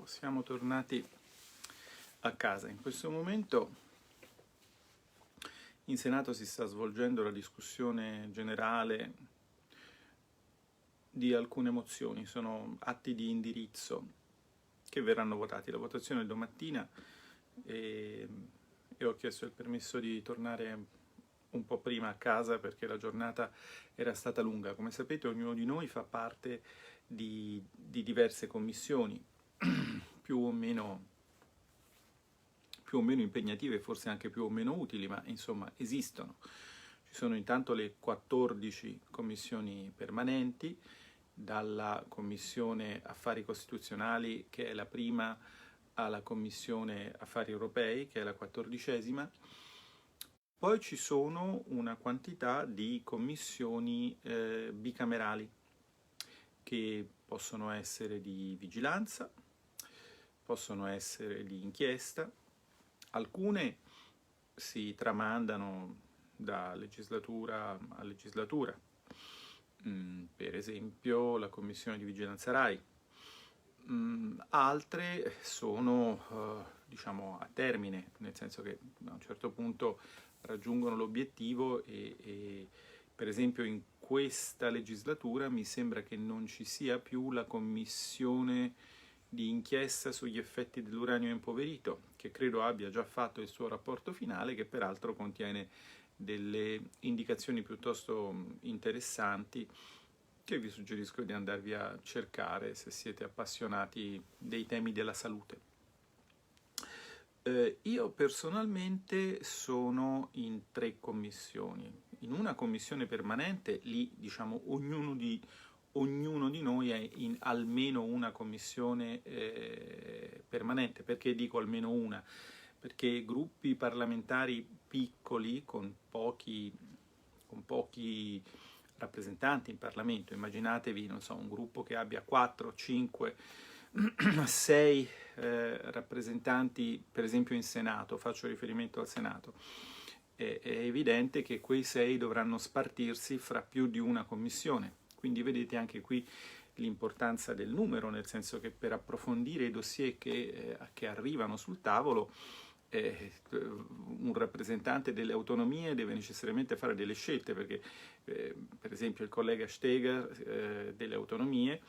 Siamo tornati a casa. In questo momento in Senato si sta svolgendo la discussione generale di alcune mozioni, sono atti di indirizzo che verranno votati. La votazione è domattina e ho chiesto il permesso di tornare un po' prima a casa perché la giornata era stata lunga. Come sapete, ognuno di noi fa parte di diverse commissioni più o meno impegnative, forse anche più o meno utili, ma insomma esistono. Ci sono intanto le 14 commissioni permanenti, dalla Commissione Affari Costituzionali, che è la prima, alla Commissione Affari Europei, che è la 14ª. Poi ci sono una quantità di commissioni bicamerali, che possono essere di vigilanza, possono essere di inchiesta. Alcune si tramandano da legislatura a legislatura, per esempio la Commissione di Vigilanza RAI. Altre sono diciamo a termine, nel senso che a un certo punto raggiungono l'obiettivo e per esempio in questa legislatura mi sembra che non ci sia più la commissione di inchiesta sugli effetti dell'uranio impoverito, che credo abbia già fatto il suo rapporto finale, che peraltro contiene delle indicazioni piuttosto interessanti che vi suggerisco di andarvi a cercare se siete appassionati dei temi della salute. Io personalmente sono in 3 commissioni. In una commissione permanente, lì diciamo ognuno di noi è in almeno una commissione permanente. Perché dico almeno una? Perché gruppi parlamentari piccoli, con pochi rappresentanti in Parlamento, immaginatevi, non so, un gruppo che abbia 4, 5, 6 rappresentanti, per esempio in Senato, faccio riferimento al Senato, è evidente che quei 6 dovranno spartirsi fra più di una commissione. Quindi vedete anche qui l'importanza del numero, nel senso che per approfondire i dossier che arrivano sul tavolo, un rappresentante delle autonomie deve necessariamente fare delle scelte, perché per esempio il collega Steger delle autonomie,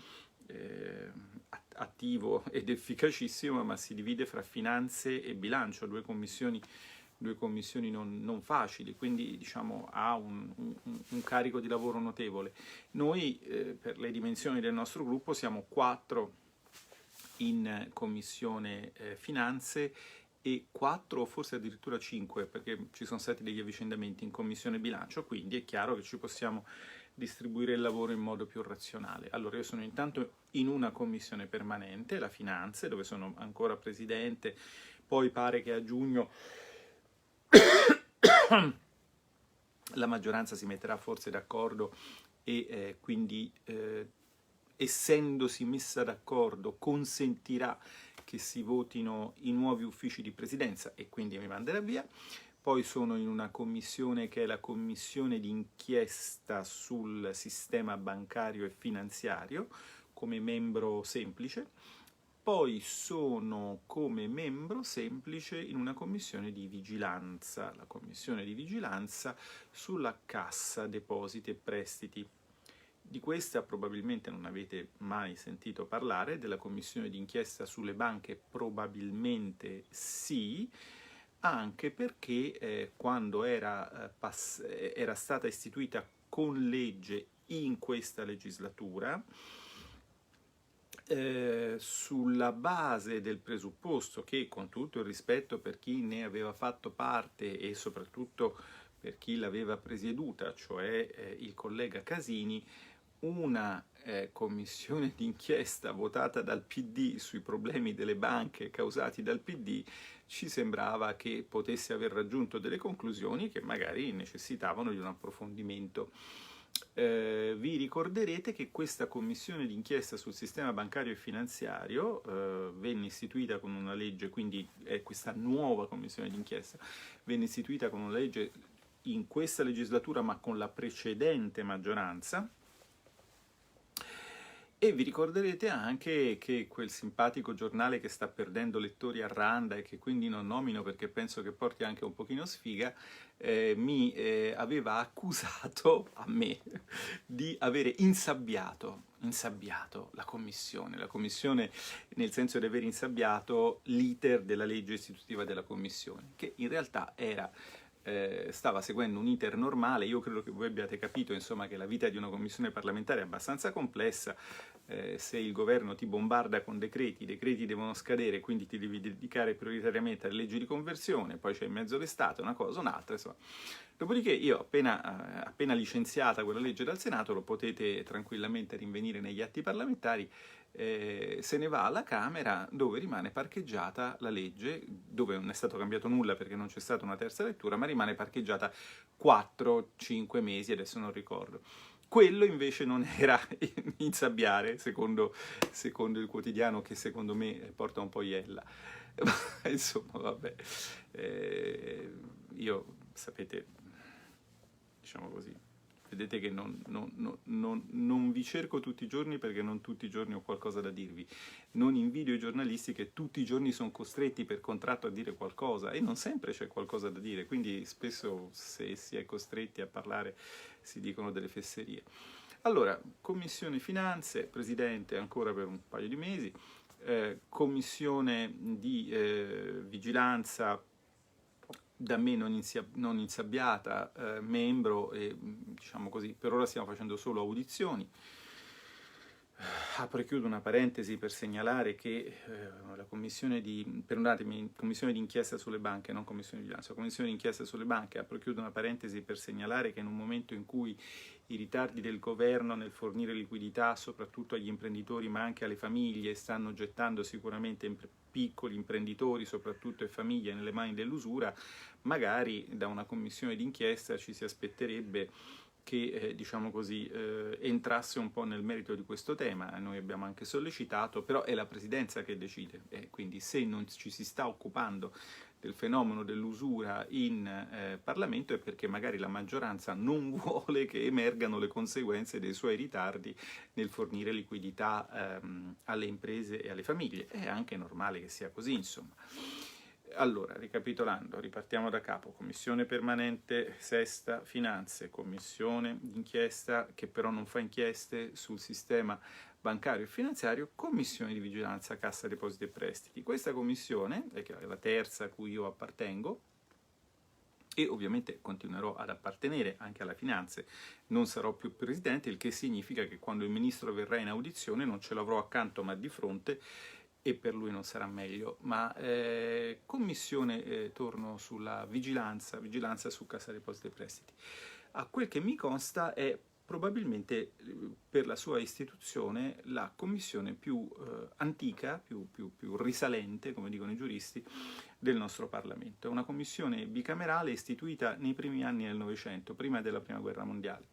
attivo ed efficacissimo, ma si divide fra finanze e bilancio, due commissioni non facili, quindi diciamo ha un carico di lavoro notevole. Noi per le dimensioni del nostro gruppo siamo 4 in commissione finanze e 4 o forse addirittura 5, perché ci sono stati degli avvicendamenti in commissione bilancio, quindi è chiaro che ci possiamo distribuire il lavoro in modo più razionale. Allora io sono intanto in una commissione permanente, la finanze, dove sono ancora presidente, poi pare che a giugno la maggioranza si metterà forse d'accordo e quindi essendosi messa d'accordo consentirà che si votino i nuovi uffici di presidenza e quindi mi manderà via. Poi sono in una commissione che è la commissione di inchiesta sul sistema bancario e finanziario come membro semplice. Poi sono come membro semplice in una commissione di vigilanza, la commissione di vigilanza sulla Cassa Depositi e Prestiti. Di questa probabilmente non avete mai sentito parlare, della commissione d'inchiesta sulle banche probabilmente sì, anche perché quando era stata istituita con legge in questa legislatura, sulla base del presupposto che, con tutto il rispetto per chi ne aveva fatto parte e soprattutto per chi l'aveva presieduta, cioè il collega Casini, una commissione d'inchiesta votata dal PD sui problemi delle banche causati dal PD ci sembrava che potesse aver raggiunto delle conclusioni che magari necessitavano di un approfondimento. Vi ricorderete che questa commissione d'inchiesta sul sistema bancario e finanziario venne istituita con una legge, quindi questa nuova commissione d'inchiesta venne istituita con una legge in questa legislatura ma con la precedente maggioranza, E vi ricorderete anche che quel simpatico giornale che sta perdendo lettori a randa e che quindi non nomino perché penso che porti anche un pochino sfiga, mi aveva accusato a me di avere insabbiato la commissione nel senso di aver insabbiato l'iter della legge istitutiva della commissione, che in realtà stava seguendo un iter normale. Io credo che voi abbiate capito, insomma, che la vita di una commissione parlamentare è abbastanza complessa. Se il governo ti bombarda con decreti, i decreti devono scadere, quindi ti devi dedicare prioritariamente alle leggi di conversione, poi c'è in mezzo l'estate, una cosa, un'altra, insomma. Dopodiché io, appena licenziata quella legge dal Senato, lo potete tranquillamente rinvenire negli atti parlamentari, se ne va alla Camera dove rimane parcheggiata la legge, dove non è stato cambiato nulla perché non c'è stata una terza lettura, ma rimane parcheggiata 4-5 mesi, adesso non ricordo. Quello invece non era insabbiare, secondo il quotidiano che secondo me porta un po' iella. Insomma, vabbè, io, sapete, diciamo così, vedete che non vi cerco tutti i giorni perché non tutti i giorni ho qualcosa da dirvi. Non invidio i giornalisti che tutti i giorni sono costretti per contratto a dire qualcosa e non sempre c'è qualcosa da dire, quindi spesso se si è costretti a parlare si dicono delle fesserie. Allora, Commissione Finanze, Presidente ancora per un paio di mesi, Commissione di Vigilanza da me non insabbiata, membro e diciamo così, per ora stiamo facendo solo audizioni. Apro e chiudo una parentesi per segnalare che la commissione commissione di inchiesta sulle banche, non commissione di vigilanza, commissione di inchiesta sulle banche, apro e chiudo una parentesi per segnalare che in un momento in cui i ritardi del governo nel fornire liquidità soprattutto agli imprenditori ma anche alle famiglie stanno gettando sicuramente piccoli imprenditori soprattutto e famiglie nelle mani dell'usura, magari da una commissione d'inchiesta ci si aspetterebbe che diciamo così, entrasse un po' nel merito di questo tema. Noi abbiamo anche sollecitato, però è la Presidenza che decide, quindi se non ci si sta occupando del fenomeno dell'usura in Parlamento è perché magari la maggioranza non vuole che emergano le conseguenze dei suoi ritardi nel fornire liquidità alle imprese e alle famiglie. È anche normale che sia così, insomma. Allora, ricapitolando, ripartiamo da capo. Commissione permanente sesta finanze, commissione d'inchiesta che però non fa inchieste sul sistema bancario e finanziario, commissione di vigilanza cassa depositi e prestiti. Questa commissione, che è la terza a cui io appartengo, e ovviamente continuerò ad appartenere anche alla finanze, non sarò più presidente, il che significa che quando il ministro verrà in audizione non ce l'avrò accanto ma di fronte, e per lui non sarà meglio, ma commissione, torno sulla vigilanza su Cassa Depositi e Prestiti. A quel che mi consta è probabilmente per la sua istituzione la commissione più antica, più risalente, come dicono i giuristi, del nostro Parlamento. È una commissione bicamerale istituita nei primi anni del Novecento, prima della Prima Guerra Mondiale.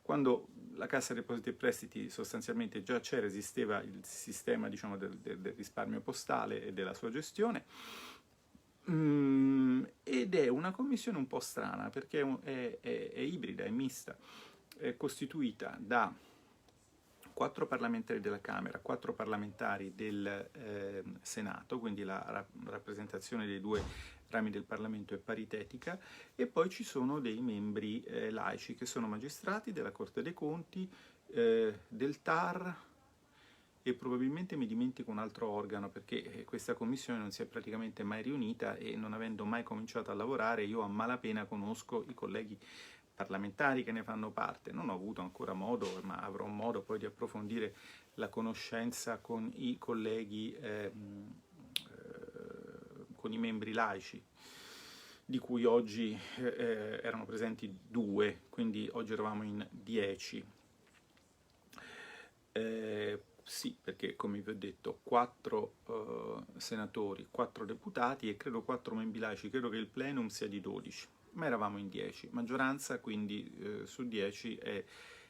Quando la Cassa Depositi e Prestiti sostanzialmente già c'era, esisteva il sistema, diciamo, del risparmio postale e della sua gestione, ed è una commissione un po' strana perché è ibrida, è mista, è costituita da 4 parlamentari della Camera, 4 parlamentari del Senato, quindi la rappresentazione dei 2 rami del Parlamento è paritetica, e poi ci sono dei membri laici che sono magistrati della Corte dei Conti, del TAR, e probabilmente mi dimentico un altro organo perché questa commissione non si è praticamente mai riunita e non avendo mai cominciato a lavorare io a malapena conosco i colleghi parlamentari che ne fanno parte. Non ho avuto ancora modo, ma avrò modo poi di approfondire la conoscenza con i colleghi, con i membri laici, di cui oggi erano presenti 2, quindi oggi eravamo in 10. Sì, perché come vi ho detto 4 senatori, 4 deputati e credo 4 membri laici, credo che il plenum sia di 12, ma eravamo in 10, maggioranza quindi su 10 è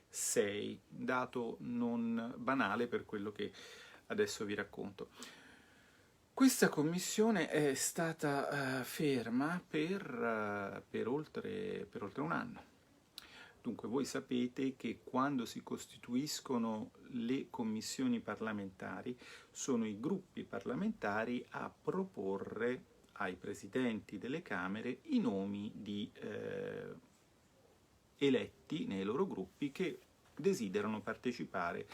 6, dato non banale per quello che adesso vi racconto. Questa commissione è stata ferma per oltre un anno. Dunque, voi sapete che quando si costituiscono le commissioni parlamentari, sono i gruppi parlamentari a proporre ai presidenti delle Camere i nomi di eletti nei loro gruppi che desiderano partecipare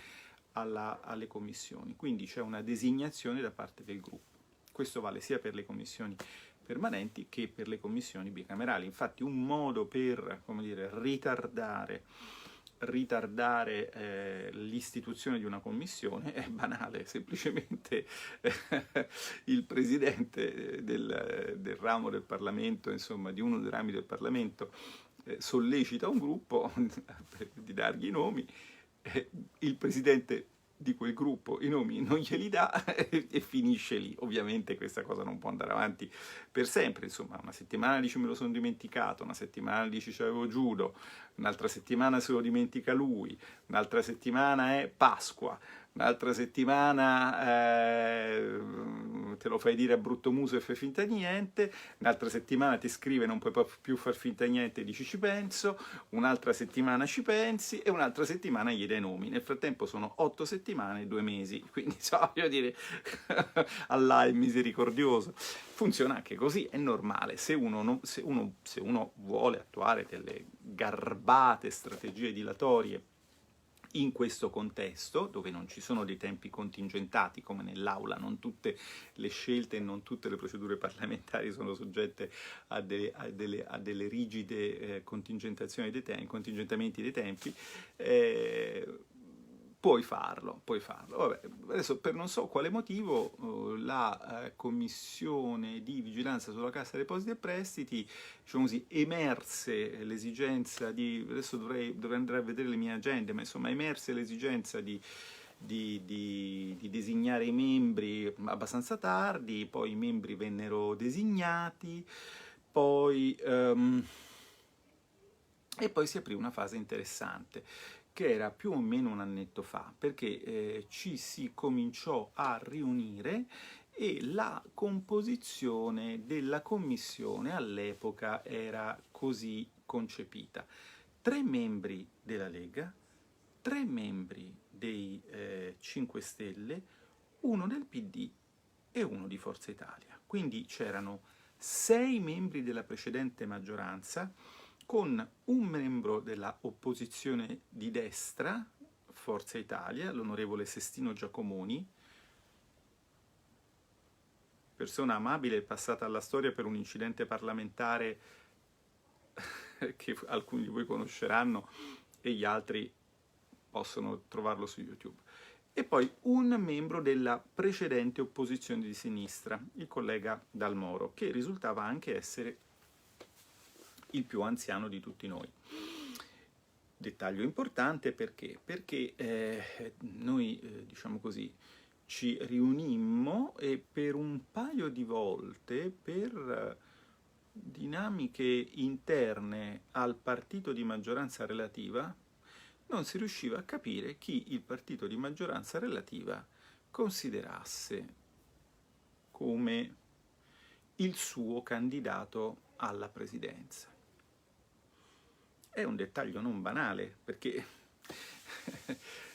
alle commissioni. Quindi c'è una designazione da parte del gruppo. Questo vale sia per le commissioni permanenti che per le commissioni bicamerali. Infatti un modo per, come dire, ritardare l'istituzione di una commissione è banale, semplicemente il presidente del ramo del Parlamento, insomma di uno dei rami del Parlamento, sollecita un gruppo di dargli i nomi, il presidente di quel gruppo i nomi non glieli dà e finisce lì. Ovviamente questa cosa non può andare avanti per sempre, insomma una settimana dice me lo sono dimenticato, una settimana dice c'avevo Giudo, un'altra settimana se lo dimentica lui, un'altra settimana è Pasqua, un'altra settimana te lo fai dire a brutto muso e fai finta di niente, un'altra settimana ti scrive non puoi più far finta di niente e dici ci penso, un'altra settimana ci pensi e un'altra settimana gli dai nomi. Nel frattempo sono 8 settimane e 2 mesi, quindi voglio dire, Allah è misericordioso. Funziona anche così, è normale. Se uno vuole attuare delle garbate strategie dilatorie in questo contesto, dove non ci sono dei tempi contingentati come nell'aula, non tutte le scelte e non tutte le procedure parlamentari sono soggette a delle rigide contingentamenti dei tempi, puoi farlo. Vabbè, adesso per non so quale motivo la commissione di vigilanza sulla Cassa Depositi e Prestiti, diciamo così, emerse l'esigenza di, adesso dovrei andare a vedere le mie agende, ma insomma emerse l'esigenza di designare i membri abbastanza tardi, poi i membri vennero designati, e poi si aprì una fase interessante, che era più o meno un annetto fa, perché ci si cominciò a riunire e la composizione della commissione all'epoca era così concepita: 3 membri della Lega, 3 membri dei 5 Stelle, 1 del PD e 1 di Forza Italia. Quindi c'erano 6 membri della precedente maggioranza, con un membro della opposizione di destra, Forza Italia, l'onorevole Sestino Giacomoni, persona amabile e passata alla storia per un incidente parlamentare che alcuni di voi conosceranno e gli altri possono trovarlo su YouTube. E poi un membro della precedente opposizione di sinistra, il collega Dal Moro, che risultava anche essere il più anziano di tutti noi. Dettaglio importante perché noi, diciamo così, ci riunimmo e per un paio di volte, per dinamiche interne al partito di maggioranza relativa, non si riusciva a capire chi il partito di maggioranza relativa considerasse come il suo candidato alla presidenza. È un dettaglio non banale, perché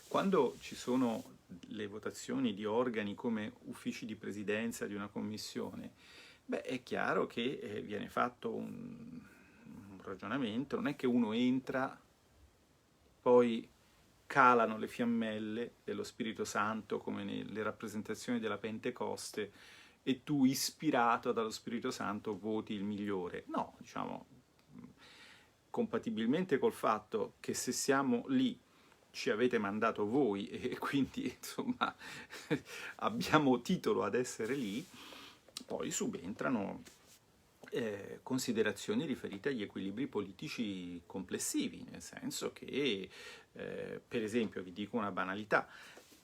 quando ci sono le votazioni di organi come uffici di presidenza di una commissione, beh, è chiaro che viene fatto un ragionamento, non è che uno entra, poi calano le fiammelle dello Spirito Santo come nelle rappresentazioni della Pentecoste e tu, ispirato dallo Spirito Santo, voti il migliore. No, diciamo, compatibilmente col fatto che se siamo lì ci avete mandato voi e quindi insomma abbiamo titolo ad essere lì, poi subentrano considerazioni riferite agli equilibri politici complessivi, nel senso che, per esempio, vi dico una banalità,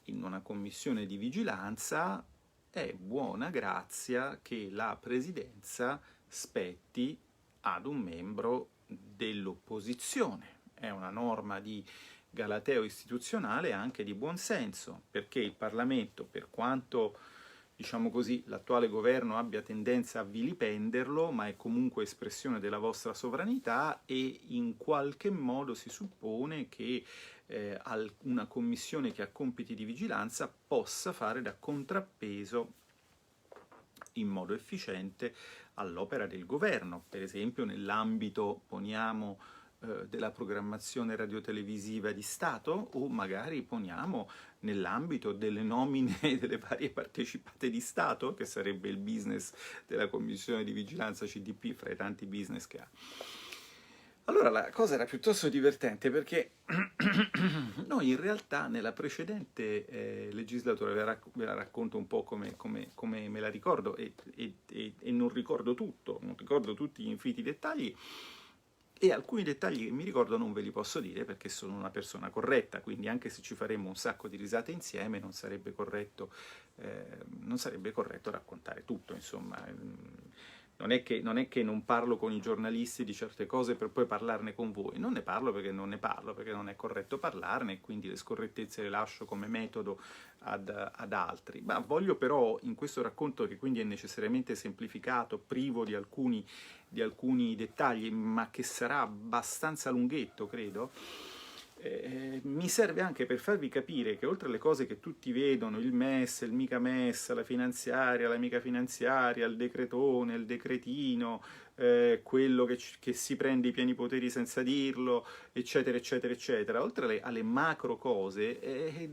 in una commissione di vigilanza è buona grazia che la presidenza spetti ad un membro dell'opposizione. È una norma di galateo istituzionale e anche di buonsenso, perché il Parlamento, per quanto diciamo così, l'attuale governo abbia tendenza a vilipenderlo, ma è comunque espressione della vostra sovranità e in qualche modo si suppone che una commissione che ha compiti di vigilanza possa fare da contrappeso in modo efficiente all'opera del governo, per esempio nell'ambito, poniamo, della programmazione radiotelevisiva di Stato o magari poniamo nell'ambito delle nomine delle varie partecipate di Stato, che sarebbe il business della Commissione di Vigilanza CDP fra i tanti business che ha. Allora la cosa era piuttosto divertente perché noi in realtà nella precedente legislatura, ve la racconto un po' come me la ricordo e non ricordo tutto, non ricordo tutti gli infiniti dettagli e alcuni dettagli che mi ricordo non ve li posso dire perché sono una persona corretta, quindi anche se ci faremmo un sacco di risate insieme non sarebbe corretto raccontare tutto, insomma. Non è che non parlo con i giornalisti di certe cose per poi parlarne con voi, non ne parlo perché non è corretto parlarne e quindi le scorrettezze le lascio come metodo ad altri. Ma voglio però in questo racconto, che quindi è necessariamente semplificato, privo di alcuni dettagli, ma che sarà abbastanza lunghetto, credo, mi serve anche per farvi capire che oltre alle cose che tutti vedono, il MES, il mica MES, la finanziaria, la mica finanziaria, il decretone, il decretino, quello che si prende i pieni poteri senza dirlo, eccetera, eccetera, eccetera, oltre alle macro cose,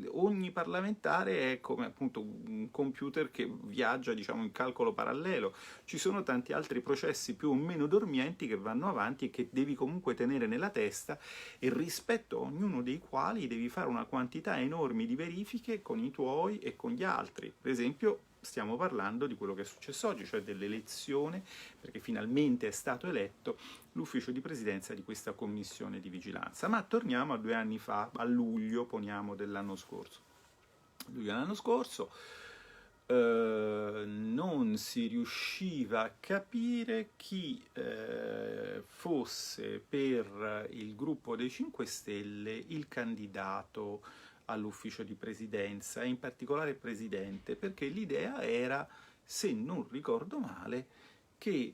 ogni parlamentare è come appunto un computer che viaggia, diciamo, in calcolo parallelo. Ci sono tanti altri processi più o meno dormienti che vanno avanti e che devi comunque tenere nella testa e rispetto a ognuno dei quali devi fare una quantità enorme di verifiche con i tuoi e con gli altri. Per esempio, stiamo parlando di quello che è successo oggi, cioè dell'elezione, perché finalmente è stato eletto l'ufficio di presidenza di questa commissione di vigilanza. Ma torniamo a 2 anni fa, a luglio, poniamo, dell'anno scorso. Luglio dell'anno scorso non si riusciva a capire chi fosse per il gruppo dei 5 Stelle il candidato all'ufficio di presidenza, e in particolare presidente, perché l'idea era, se non ricordo male, che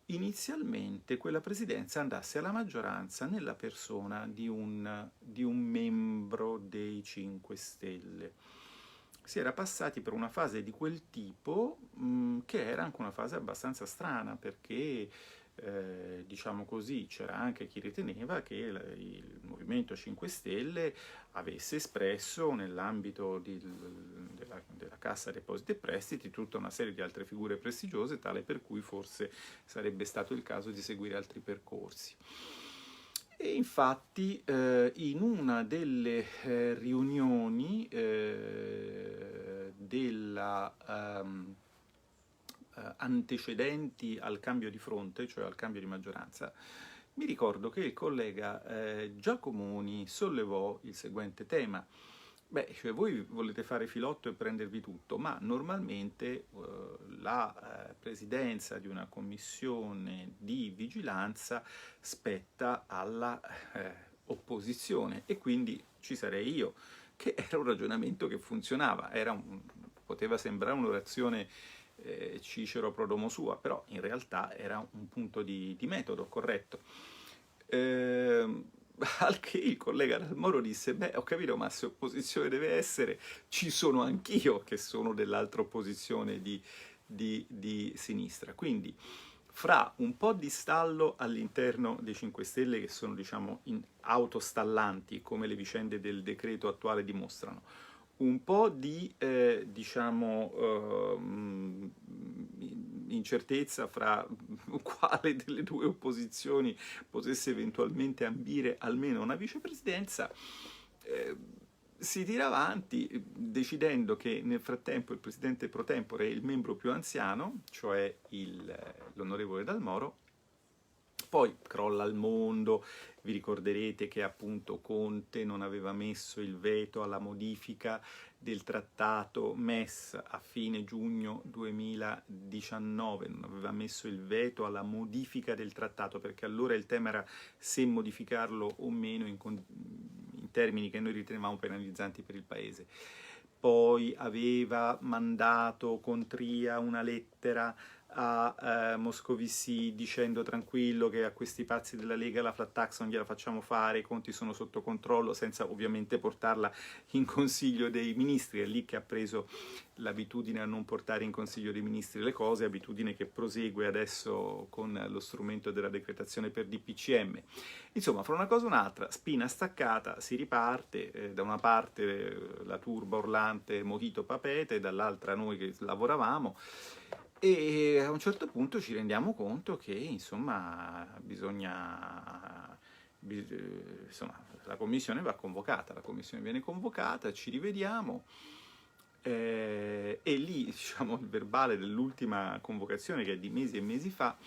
inizialmente quella presidenza andasse alla maggioranza nella persona di un membro dei 5 Stelle. Si era passati per una fase di quel tipo, che era anche una fase abbastanza strana, perché diciamo così, c'era anche chi riteneva che il Movimento 5 Stelle avesse espresso nell'ambito della Cassa Depositi e Prestiti tutta una serie di altre figure prestigiose, tale per cui forse sarebbe stato il caso di seguire altri percorsi. E infatti in una delle riunioni antecedenti al cambio di fronte, cioè al cambio di maggioranza, mi ricordo che il collega Giacomoni sollevò il seguente tema. Beh, cioè voi volete fare filotto e prendervi tutto, ma normalmente la presidenza di una commissione di vigilanza spetta alla opposizione e quindi ci sarei io, che era un ragionamento che funzionava, poteva sembrare un'orazione Cicero pro domo sua, però in realtà era un punto di metodo corretto. Al che il collega Dalmoro disse: beh, ho capito, ma se opposizione deve essere, ci sono anch'io che sono dell'altra opposizione di sinistra. Quindi, fra un po' di stallo all'interno dei 5 Stelle, che sono, diciamo, autostallanti, come le vicende del decreto attuale dimostrano, un po' di, incertezza fra quale delle due opposizioni potesse eventualmente ambire almeno una vicepresidenza, si tira avanti decidendo che nel frattempo il presidente pro tempore è il membro più anziano, cioè l'onorevole Dalmoro. Poi crolla il mondo, vi ricorderete che appunto Conte non aveva messo il veto alla modifica del trattato MES a fine giugno 2019, non aveva messo il veto alla modifica del trattato, perché allora il tema era se modificarlo o meno in termini che noi ritenevamo penalizzanti per il Paese. poi aveva mandato con Tria una lettera a Moscovici dicendo tranquillo che a questi pazzi della Lega la flat tax non gliela facciamo fare, i conti sono sotto controllo, senza ovviamente portarla in Consiglio dei Ministri. È lì che ha preso l'abitudine a non portare in Consiglio dei Ministri le cose, abitudine che prosegue adesso con lo strumento della decretazione per DPCM. Insomma, fra una cosa e un'altra, spina staccata, si riparte, da una parte la turba urlante Mojito Papete, dall'altra noi che lavoravamo, e a un certo punto ci rendiamo conto che, insomma, insomma, la commissione va convocata, la commissione viene convocata, ci rivediamo, e lì, diciamo, il verbale dell'ultima convocazione, che è di mesi e mesi fa,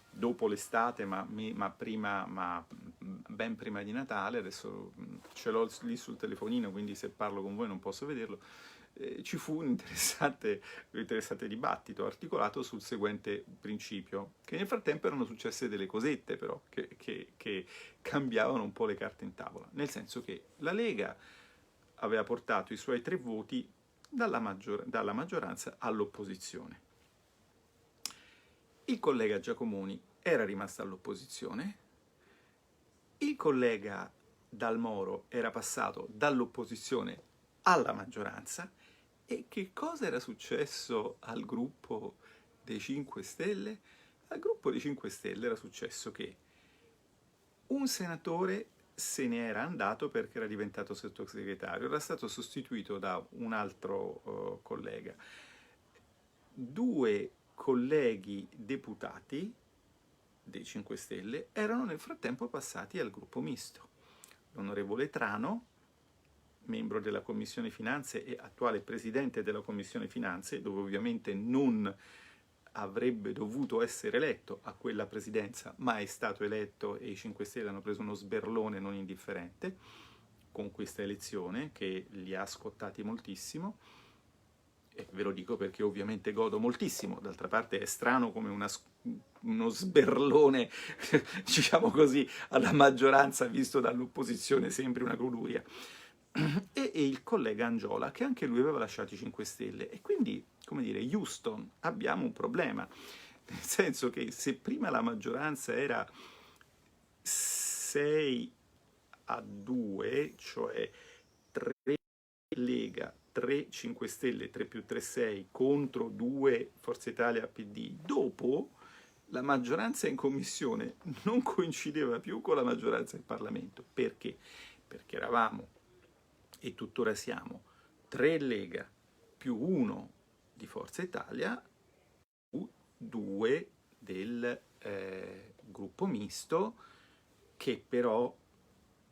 dopo l'estate, ma ben prima di Natale, adesso ce l'ho lì sul telefonino, quindi se parlo con voi non posso vederlo, ci fu un interessante dibattito articolato sul seguente principio, che nel frattempo erano successe delle cosette però, che cambiavano un po' le carte in tavola, nel senso che la Lega aveva portato i suoi 3 voti dalla maggioranza all'opposizione. Il collega Giacomuni era rimasto all'opposizione, il collega Dal Moro era passato dall'opposizione alla maggioranza. E che cosa era successo al gruppo dei 5 Stelle? Al gruppo dei 5 Stelle era successo che un senatore se ne era andato perché era diventato sottosegretario, era stato sostituito da un altro collega. 2 colleghi deputati dei 5 Stelle erano nel frattempo passati al gruppo misto. L'onorevole Trano, membro della Commissione Finanze e attuale presidente della Commissione Finanze, dove ovviamente non avrebbe dovuto essere eletto a quella presidenza, ma è stato eletto e i 5 Stelle hanno preso uno sberlone non indifferente con questa elezione che li ha scottati moltissimo. E ve lo dico perché ovviamente godo moltissimo, d'altra parte è strano come uno sberlone, diciamo così, alla maggioranza visto dall'opposizione sembri una goluria. E il collega Angiola, che anche lui aveva lasciato i 5 Stelle. E quindi, come dire, Houston, abbiamo un problema. Nel senso che se prima la maggioranza era 6-2, cioè 3 Lega, 3 5 Stelle, 3 più 3 6, contro 2 Forza Italia PD, dopo la maggioranza in commissione non coincideva più con la maggioranza in Parlamento. Perché? Perché eravamo e tuttora siamo 3 Lega più 1 di Forza Italia più 2 del gruppo misto, che però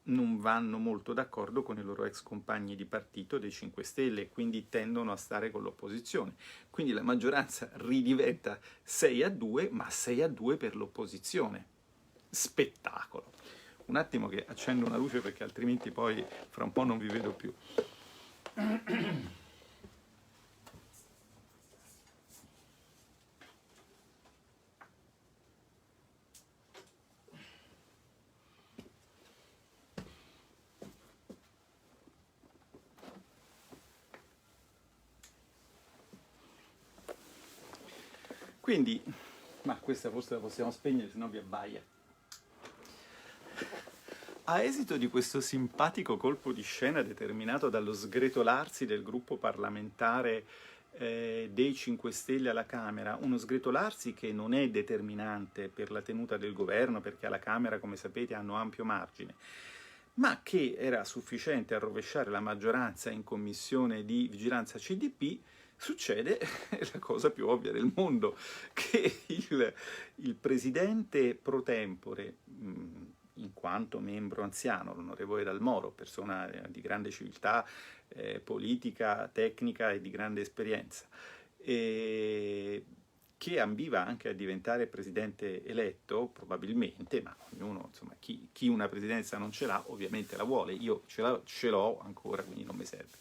non vanno molto d'accordo con i loro ex compagni di partito dei 5 Stelle, quindi tendono a stare con l'opposizione. Quindi la maggioranza ridiventa 6-2, ma 6-2 per l'opposizione. Spettacolo! Un attimo che accendo una luce perché altrimenti poi fra un po' non vi vedo più. Quindi, ma questa forse la possiamo spegnere, se no vi abbaia. A esito di questo simpatico colpo di scena determinato dallo sgretolarsi del gruppo parlamentare dei 5 Stelle alla Camera, uno sgretolarsi che non è determinante per la tenuta del governo, perché alla Camera, come sapete, hanno ampio margine, ma che era sufficiente a rovesciare la maggioranza in commissione di vigilanza CDP, succede la cosa più ovvia del mondo, che il presidente pro tempore, in quanto membro anziano, l'onorevole Dal Moro, persona di grande civiltà politica, tecnica e di grande esperienza, che ambiva anche a diventare presidente eletto, probabilmente, ma ognuno, insomma, chi una presidenza non ce l'ha, ovviamente la vuole. Io ce l'ho ancora, quindi non mi serve.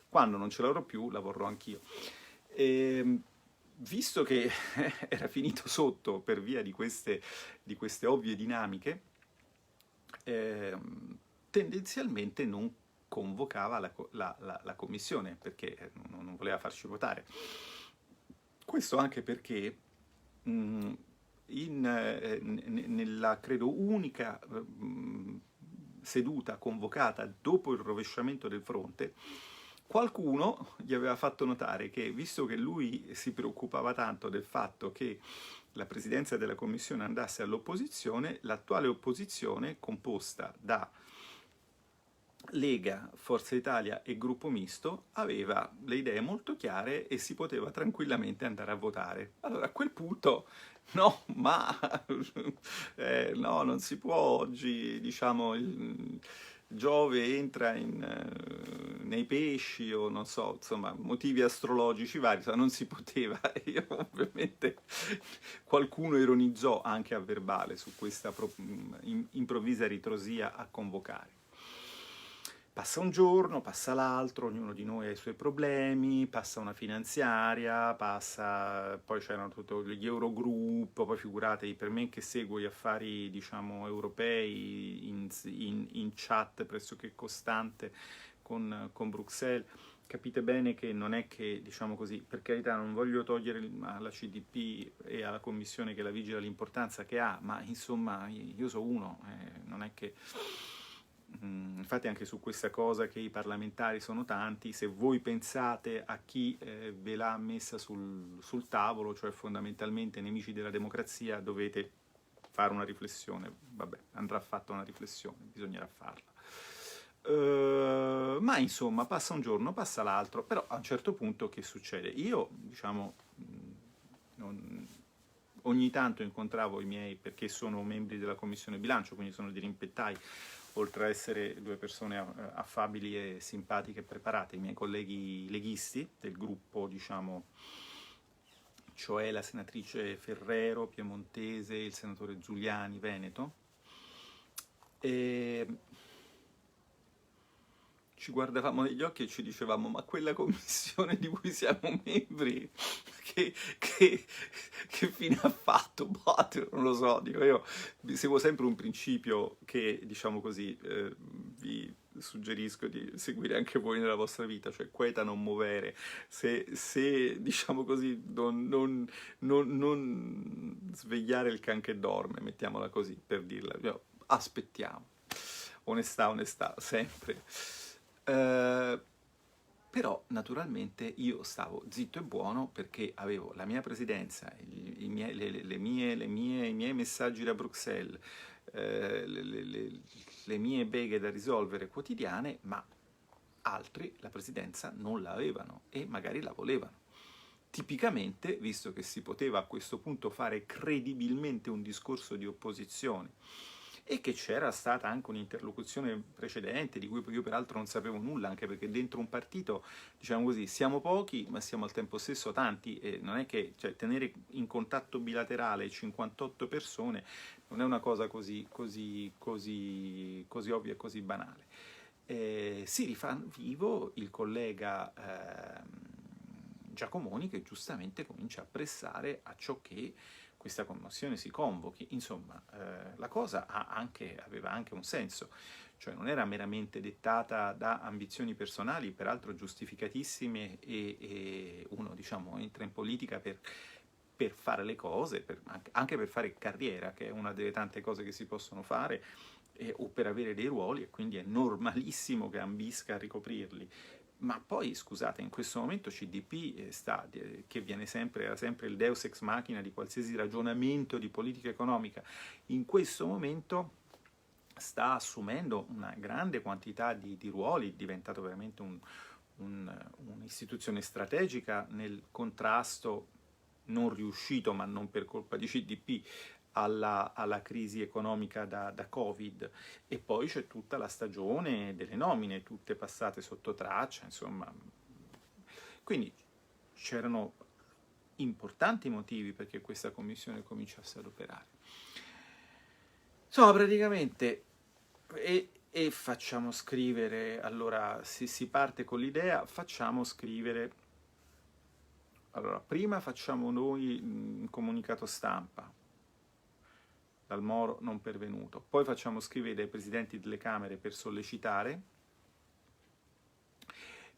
Quando non ce l'avrò più, la vorrò anch'io. Visto che era finito sotto per via di queste ovvie dinamiche, tendenzialmente non convocava la commissione, perché non voleva farci votare. Questo anche perché nella, credo, unica seduta convocata dopo il rovesciamento del fronte, qualcuno gli aveva fatto notare che, visto che lui si preoccupava tanto del fatto che la presidenza della commissione andasse all'opposizione, l'attuale opposizione, composta da Lega, Forza Italia e Gruppo Misto, aveva le idee molto chiare e si poteva tranquillamente andare a votare. Allora a quel punto no, ma no, non si può oggi, diciamo, Giove entra nei pesci o non so, insomma, motivi astrologici vari, non si poteva. Io ovviamente qualcuno ironizzò anche a verbale su questa improvvisa ritrosia a convocare. Passa un giorno, passa l'altro, ognuno di noi ha i suoi problemi, passa una finanziaria, poi c'erano tutti gli Eurogroup, poi figuratevi, per me che seguo gli affari, diciamo, europei in chat pressoché costante con Bruxelles, capite bene che non è che, diciamo così, per carità non voglio togliere alla CDP e alla Commissione che la vigila l'importanza che ha, ma insomma io so uno, non è che... Infatti anche su questa cosa che i parlamentari sono tanti, se voi pensate a chi ve l'ha messa sul tavolo, cioè fondamentalmente nemici della democrazia, dovete fare una riflessione. Vabbè, andrà fatta una riflessione, bisognerà farla. Ma insomma, passa un giorno, passa l'altro, però a un certo punto che succede? Io, diciamo, ogni tanto incontravo i miei, perché sono membri della Commissione Bilancio, quindi sono dirimpettai, oltre a essere due persone affabili e simpatiche e preparate, i miei colleghi leghisti del gruppo, diciamo, cioè la senatrice Ferrero, piemontese, il senatore Giuliani, veneto, e ci guardavamo negli occhi e ci dicevamo: ma quella commissione di cui siamo membri, che fine ha fatto? Non lo so, dico, io seguo sempre un principio che, diciamo così, vi suggerisco di seguire anche voi nella vostra vita, cioè quieta non muovere. Se diciamo così, non svegliare il can che dorme, mettiamola così, per dirla. Aspettiamo. Onestà, sempre. Però naturalmente io stavo zitto e buono perché avevo la mia presidenza, i miei messaggi da Bruxelles, le mie beghe da risolvere quotidiane, ma altri la presidenza non la avevano e magari la volevano. Tipicamente, visto che si poteva a questo punto fare credibilmente un discorso di opposizione, e che c'era stata anche un'interlocuzione precedente di cui io peraltro non sapevo nulla, anche perché dentro un partito, diciamo così, siamo pochi ma siamo al tempo stesso tanti, e non è che, cioè, tenere in contatto bilaterale 58 persone non è una cosa così ovvia e così banale. Si rifà vivo il collega Giacomoni, che giustamente comincia a pressare a ciò che questa commissione si convochi. Insomma, la cosa aveva anche un senso, cioè non era meramente dettata da ambizioni personali, peraltro giustificatissime, e uno, diciamo, entra in politica per fare le cose, anche per fare carriera, che è una delle tante cose che si possono fare, o per avere dei ruoli, e quindi è normalissimo che ambisca a ricoprirli. Ma poi, scusate, in questo momento CDP che era sempre il deus ex machina di qualsiasi ragionamento di politica economica, in questo momento sta assumendo una grande quantità di ruoli, è diventato veramente un'istituzione strategica nel contrasto non riuscito, ma non per colpa di CDP, alla crisi economica da Covid. E poi c'è tutta la stagione delle nomine, tutte passate sotto traccia, insomma. Quindi c'erano importanti motivi perché questa commissione cominciasse ad operare. Insomma, praticamente, e facciamo scrivere, allora si parte con l'idea, facciamo scrivere, allora prima facciamo noi un comunicato stampa, dal Moro non pervenuto, poi facciamo scrivere ai presidenti delle Camere per sollecitare,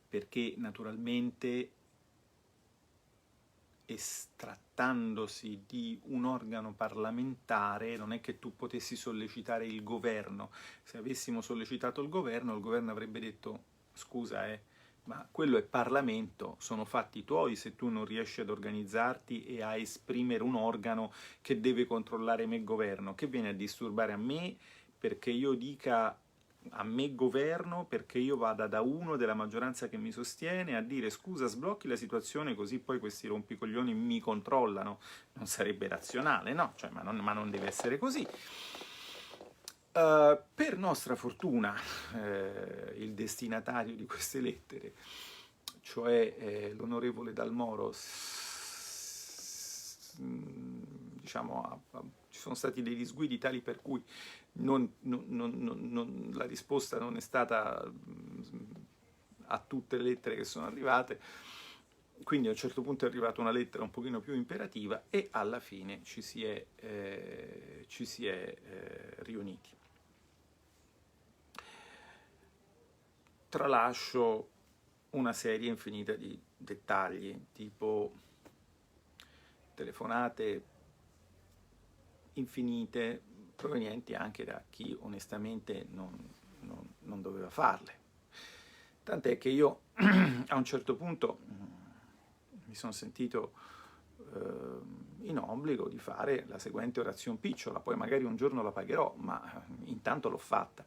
perché naturalmente trattandosi di un organo parlamentare non è che tu potessi sollecitare il governo. Se avessimo sollecitato il governo avrebbe detto scusa ma quello è Parlamento, sono fatti tuoi se tu non riesci ad organizzarti e a esprimere un organo che deve controllare me governo, che viene a disturbare a me perché io dica a me governo, perché io vada da uno della maggioranza che mi sostiene a dire scusa sblocchi la situazione così poi questi rompicoglioni mi controllano. Non sarebbe razionale, no? Cioè, ma non deve essere così. Per nostra fortuna il destinatario di queste lettere, cioè l'onorevole Dalmoro, diciamo, ci sono stati dei disguidi tali per cui la risposta non è stata a tutte le lettere che sono arrivate, quindi a un certo punto è arrivata una lettera un pochino più imperativa e alla fine ci si è riuniti. Tralascio una serie infinita di dettagli, tipo telefonate infinite provenienti anche da chi onestamente non doveva farle. Tant'è che io a un certo punto mi sono sentito in obbligo di fare la seguente orazione picciola, poi magari un giorno la pagherò, ma intanto l'ho fatta,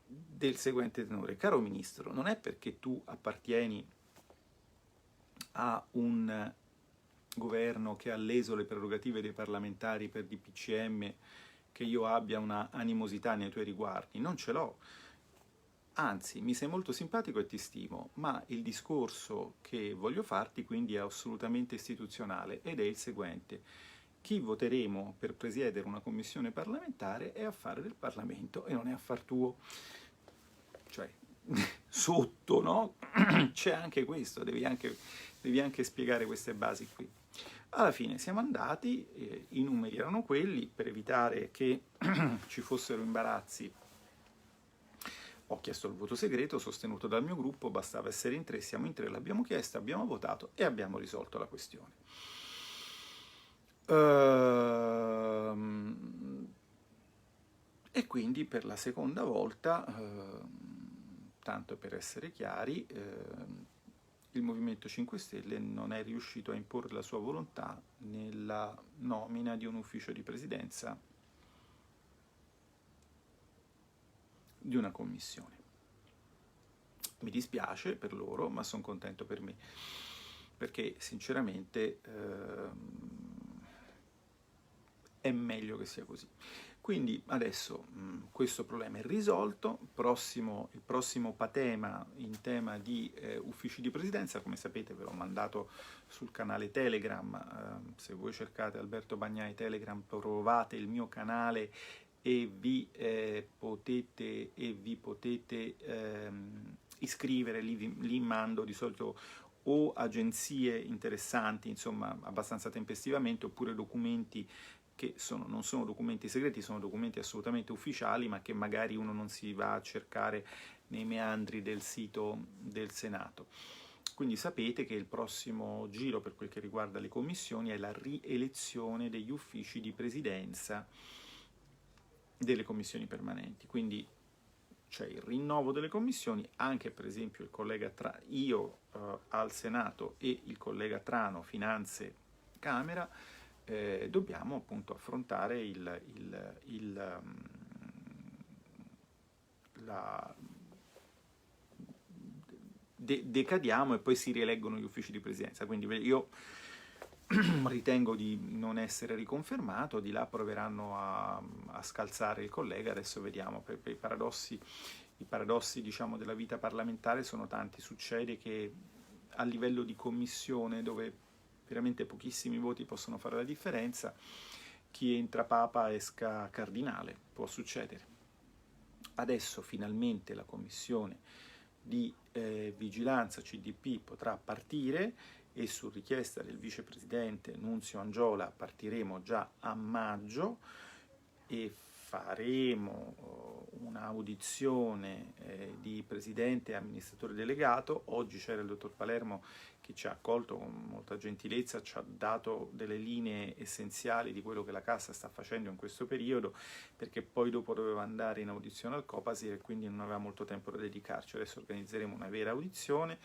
del seguente tenore. Caro Ministro, non è perché tu appartieni a un governo che ha leso le prerogative dei parlamentari per DPCM che io abbia una animosità nei tuoi riguardi, non ce l'ho. Anzi, mi sei molto simpatico e ti stimo, ma il discorso che voglio farti quindi è assolutamente istituzionale ed è il seguente. Chi voteremo per presiedere una commissione parlamentare è affare del Parlamento e non è affar tuo. Cioè, sotto, no? C'è anche questo, devi anche spiegare queste basi qui. Alla fine siamo andati, i numeri erano quelli, per evitare che ci fossero imbarazzi. Ho chiesto il voto segreto, sostenuto dal mio gruppo, bastava essere in tre, siamo in tre, l'abbiamo chiesto, abbiamo votato e abbiamo risolto la questione. E quindi per la seconda volta, tanto per essere chiari, il Movimento 5 Stelle non è riuscito a imporre la sua volontà nella nomina di un ufficio di presidenza di una commissione. Mi dispiace per loro, ma sono contento per me, perché sinceramente è meglio che sia così. Quindi adesso questo problema è risolto, il prossimo patema in tema di uffici di presidenza, come sapete ve l'ho mandato sul canale Telegram, se voi cercate Alberto Bagnai Telegram trovate il mio canale e vi potete iscrivere, lì mando di solito o agenzie interessanti, insomma abbastanza tempestivamente, oppure documenti che non sono documenti segreti, sono documenti assolutamente ufficiali, ma che magari uno non si va a cercare nei meandri del sito del Senato. Quindi sapete che il prossimo giro per quel che riguarda le commissioni è la rielezione degli uffici di presidenza delle commissioni permanenti. Quindi c'è il rinnovo delle commissioni, anche per esempio il collega io al Senato e il collega Trano, Finanze, Camera, dobbiamo appunto affrontare decadiamo e poi si rieleggono gli uffici di presidenza. Quindi io ritengo di non essere riconfermato, di là proveranno a scalzare il collega, adesso vediamo, per i paradossi diciamo della vita parlamentare sono tanti. Succede che a livello di commissione, dove veramente pochissimi voti possono fare la differenza, chi entra papa esca cardinale, può succedere. Adesso finalmente la commissione di vigilanza CDP potrà partire e su richiesta del vicepresidente Nunzio Angiola partiremo già a maggio e faremo un'audizione di presidente e amministratore delegato. Oggi c'era il dottor Palermo che ci ha accolto con molta gentilezza, ci ha dato delle linee essenziali di quello che la Cassa sta facendo in questo periodo, perché poi dopo doveva andare in audizione al Copasir e quindi non aveva molto tempo da dedicarci. Adesso organizzeremo una vera audizione,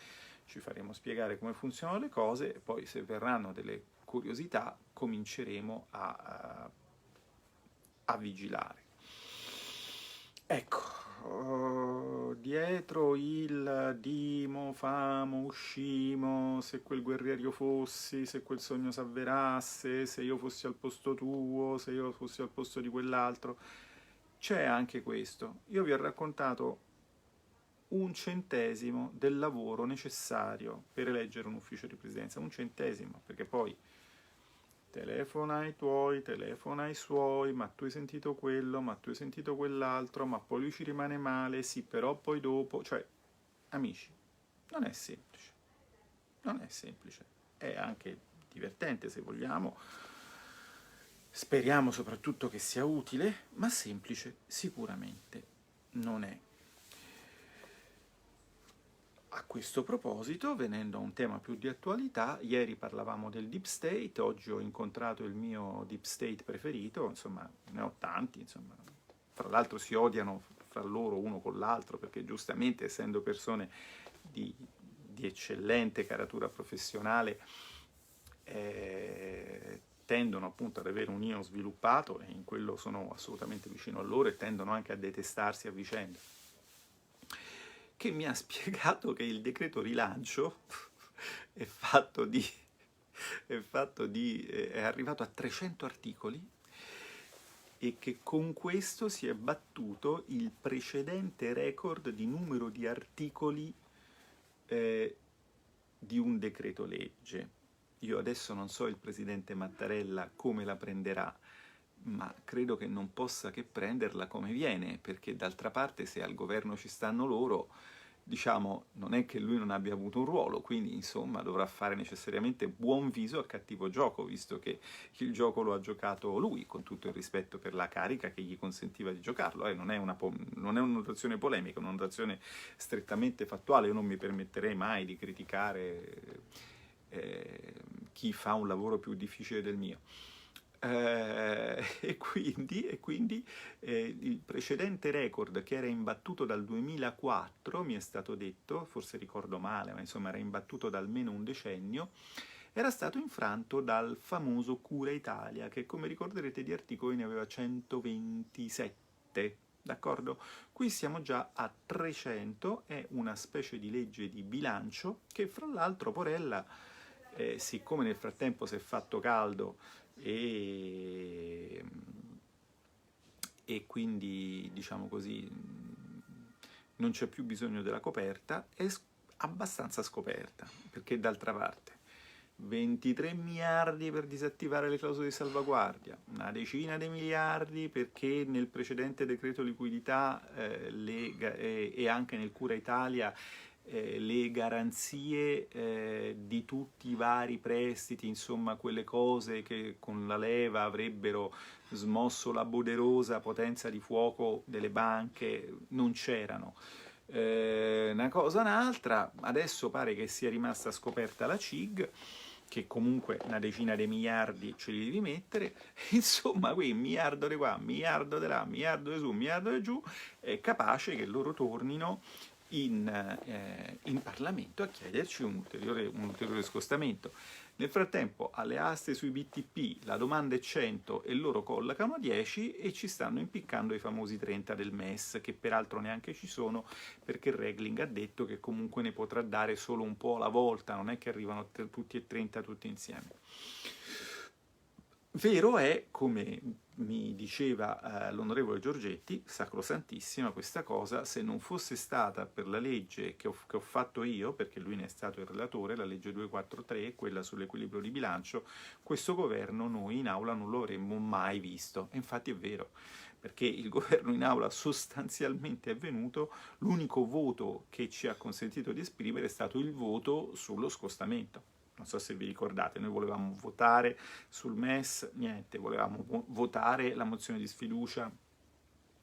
ci faremo spiegare come funzionano le cose e poi, se verranno delle curiosità, cominceremo a vigilare. Ecco, dietro il dimo, famo, uscimo, se quel guerriero fossi, se quel sogno s'avverasse, se io fossi al posto tuo, se io fossi al posto di quell'altro, c'è anche questo. Io vi ho raccontato 1/100 del lavoro necessario per eleggere un ufficio di presidenza, 1/100, perché poi telefona ai tuoi, telefona ai suoi, ma tu hai sentito quello, ma tu hai sentito quell'altro, ma poi lui ci rimane male, sì, però poi dopo, cioè, amici, non è semplice, non è semplice, è anche divertente se vogliamo, speriamo soprattutto che sia utile, ma semplice sicuramente non è. A questo proposito, venendo a un tema più di attualità, ieri parlavamo del Deep State, oggi ho incontrato il mio Deep State preferito, insomma, ne ho tanti, insomma, fra l'altro si odiano fra loro uno con l'altro, perché giustamente, essendo persone di eccellente caratura professionale, tendono appunto ad avere un io sviluppato, e in quello sono assolutamente vicino a loro, e tendono anche a detestarsi a vicenda, che mi ha spiegato che il decreto rilancio è arrivato a 300 articoli e che con questo si è battuto il precedente record di numero di articoli di un decreto legge. Io adesso non so il presidente Mattarella come la prenderà, ma credo che non possa che prenderla come viene, perché d'altra parte, se al governo ci stanno loro, diciamo, non è che lui non abbia avuto un ruolo, quindi insomma dovrà fare necessariamente buon viso a cattivo gioco, visto che il gioco lo ha giocato lui, con tutto il rispetto per la carica che gli consentiva di giocarlo. Non è una notazione polemica, è una notazione strettamente fattuale. Io non mi permetterei mai di criticare chi fa un lavoro più difficile del mio. E quindi il precedente record, che era imbattuto dal 2004, mi è stato detto, forse ricordo male, ma insomma era imbattuto da almeno un decennio, era stato infranto dal famoso Cura Italia, che, come ricorderete, di articoli ne aveva 127, d'accordo? Qui siamo già a 300, è una specie di legge di bilancio che, fra l'altro, Porella, siccome nel frattempo si è fatto caldo e quindi, diciamo così, non c'è più bisogno della coperta, è abbastanza scoperta, perché d'altra parte 23 miliardi per disattivare le clausole di salvaguardia, una decina di miliardi perché nel precedente decreto liquidità e anche nel Cura Italia le garanzie di tutti i vari prestiti, insomma quelle cose che con la leva avrebbero smosso la poderosa potenza di fuoco delle banche, non c'erano. Una cosa un'altra, adesso pare che sia rimasta scoperta la CIG, che comunque una decina di miliardi ce li devi mettere, insomma qui miliardo di qua, miliardo di là, miliardo di su, miliardo di giù, è capace che loro tornino in Parlamento a chiederci un ulteriore scostamento. Nel frattempo, alle aste sui BTP la domanda è 100 e loro collocano 10 e ci stanno impiccando i famosi 30 del MES, che peraltro neanche ci sono, perché Regling ha detto che comunque ne potrà dare solo un po' alla volta, non è che arrivano tutti e 30 tutti insieme. Vero è, come mi diceva l'onorevole Giorgetti, sacrosantissima questa cosa, se non fosse stata per la legge che ho fatto io, perché lui ne è stato il relatore, la legge 243, quella sull'equilibrio di bilancio, questo governo noi in aula non lo avremmo mai visto. E infatti è vero, perché il governo in aula sostanzialmente è venuto, l'unico voto che ci ha consentito di esprimere è stato il voto sullo scostamento. Non so se vi ricordate, noi volevamo votare sul MES, niente, volevamo votare la mozione di sfiducia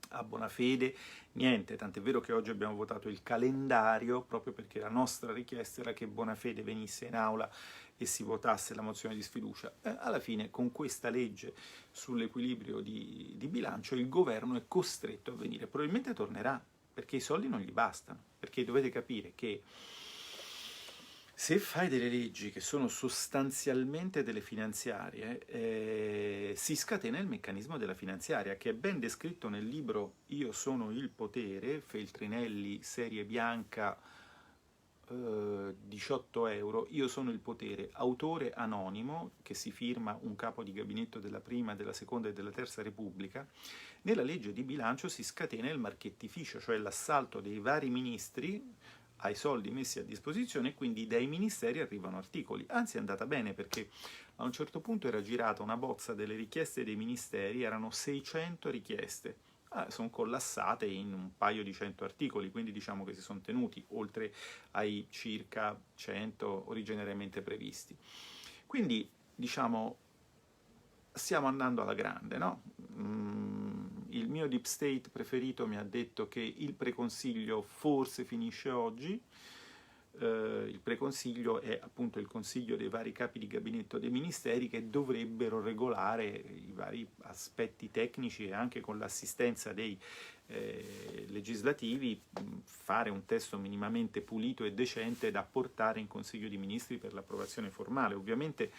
a buona fede, niente, tant'è vero che oggi abbiamo votato il calendario proprio perché la nostra richiesta era che Bonafede venisse in aula e si votasse la mozione di sfiducia. Alla fine, con questa legge sull'equilibrio di bilancio, il governo è costretto a venire. Probabilmente tornerà, perché i soldi non gli bastano, perché dovete capire che se fai delle leggi che sono sostanzialmente delle finanziarie, si scatena il meccanismo della finanziaria, che è ben descritto nel libro Io sono il potere, Feltrinelli, serie bianca, 18 euro, Io sono il potere, autore anonimo, che si firma un capo di gabinetto della prima, della seconda e della terza Repubblica. Nella legge di bilancio si scatena il marchettificio, cioè l'assalto dei vari ministri ai soldi messi a disposizione e quindi dai ministeri arrivano articoli. Anzi è andata bene perché a un certo punto era girata una bozza delle richieste dei ministeri, erano 600 richieste, sono collassate in un paio di 100 articoli, quindi diciamo che si sono tenuti oltre ai circa 100 originariamente previsti. Quindi diciamo stiamo andando alla grande, no? Il mio deep state preferito mi ha detto che il preconsiglio forse finisce oggi. Il preconsiglio è appunto il consiglio dei vari capi di gabinetto dei ministeri che dovrebbero regolare i vari aspetti tecnici e anche con l'assistenza dei legislativi fare un testo minimamente pulito e decente da portare in Consiglio di Ministri per l'approvazione formale. Ovviamente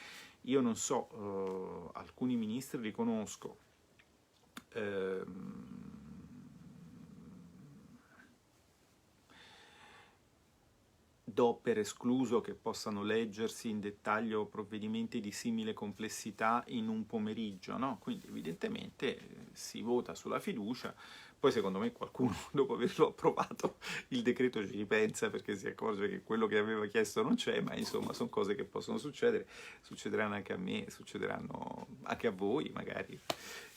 io non so, alcuni ministri li conosco, do per escluso che possano leggersi in dettaglio provvedimenti di simile complessità in un pomeriggio, no? Quindi evidentemente si vota sulla fiducia, poi secondo me qualcuno dopo averlo approvato il decreto ci ripensa perché si accorge che quello che aveva chiesto non c'è, ma insomma sono cose che possono succedere, succederanno anche a me, succederanno anche a voi magari,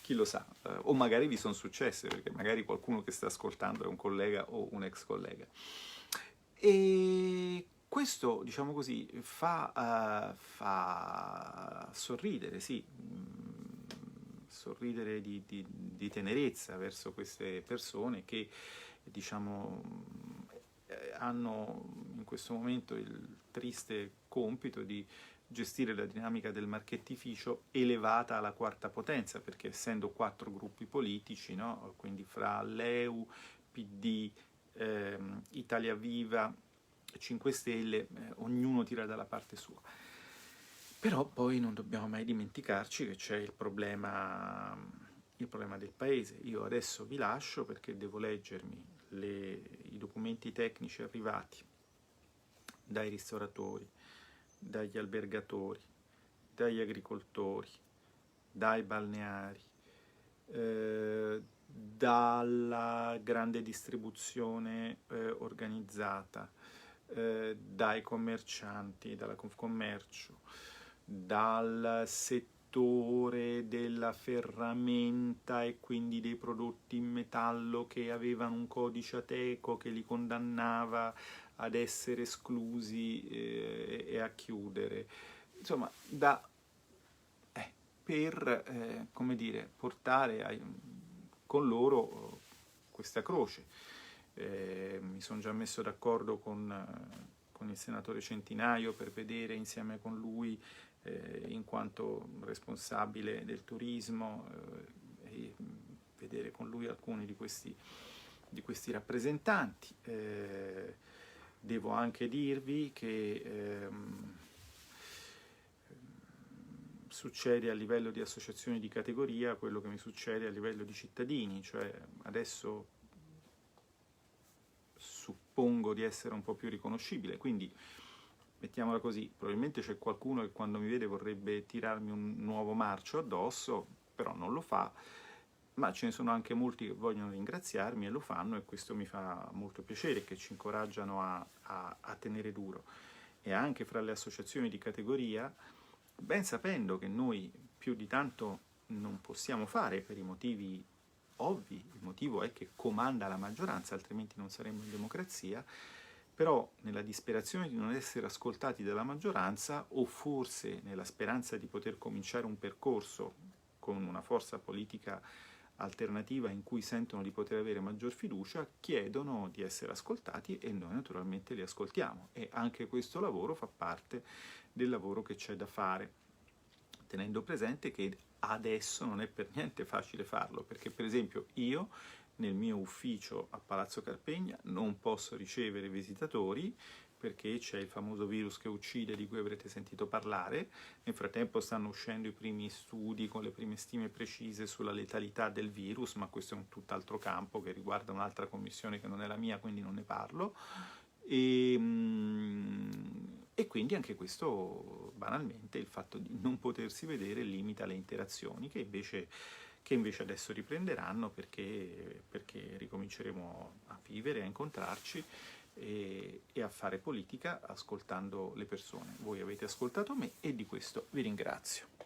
chi lo sa, o magari vi sono successe perché magari qualcuno che sta ascoltando è un collega o un ex collega. E questo, diciamo così, fa sorridere, sì, sorridere di tenerezza verso queste persone che, diciamo, hanno in questo momento il triste compito di gestire la dinamica del marchettificio elevata alla quarta potenza, perché essendo 4 gruppi politici, no? Quindi fra l'EU, PD, Italia Viva, 5 Stelle, ognuno tira dalla parte sua. Però poi non dobbiamo mai dimenticarci che c'è il problema del paese. Io adesso vi lascio perché devo leggermi i documenti tecnici arrivati dai ristoratori, dagli albergatori, dagli agricoltori, dai balneari, dalla grande distribuzione organizzata, dai commercianti, dalla Confcommercio, dal settore della ferramenta e quindi dei prodotti in metallo che avevano un codice Ateco che li condannava ad essere esclusi e a chiudere. Insomma, per come dire, portare con loro questa croce. Mi sono già messo d'accordo con il senatore Centinaio per vedere insieme con lui, in quanto responsabile del turismo, e vedere con lui alcuni di questi rappresentanti. Devo anche dirvi che succede a livello di associazioni di categoria quello che mi succede a livello di cittadini, cioè adesso suppongo di essere un po' più riconoscibile, quindi mettiamola così, probabilmente c'è qualcuno che quando mi vede vorrebbe tirarmi un nuovo marcio addosso, però non lo fa, ma ce ne sono anche molti che vogliono ringraziarmi e lo fanno e questo mi fa molto piacere, che ci incoraggiano a tenere duro. E anche fra le associazioni di categoria, ben sapendo che noi più di tanto non possiamo fare per i motivi ovvi, il motivo è che comanda la maggioranza, altrimenti non saremmo in democrazia, però nella disperazione di non essere ascoltati dalla maggioranza o forse nella speranza di poter cominciare un percorso con una forza politica alternativa in cui sentono di poter avere maggior fiducia, chiedono di essere ascoltati e noi naturalmente li ascoltiamo, e anche questo lavoro fa parte del lavoro che c'è da fare, tenendo presente che adesso non è per niente facile farlo, perché per esempio io nel mio ufficio a Palazzo Carpegna non posso ricevere visitatori perché c'è il famoso virus che uccide, di cui avrete sentito parlare. Nel frattempo stanno uscendo i primi studi con le prime stime precise sulla letalità del virus, ma questo è un tutt'altro campo che riguarda un'altra commissione che non è la mia, quindi non ne parlo. E quindi anche questo, banalmente, il fatto di non potersi vedere limita le interazioni che invece adesso riprenderanno perché ricominceremo a vivere, a incontrarci e a fare politica ascoltando le persone. Voi avete ascoltato me e di questo vi ringrazio.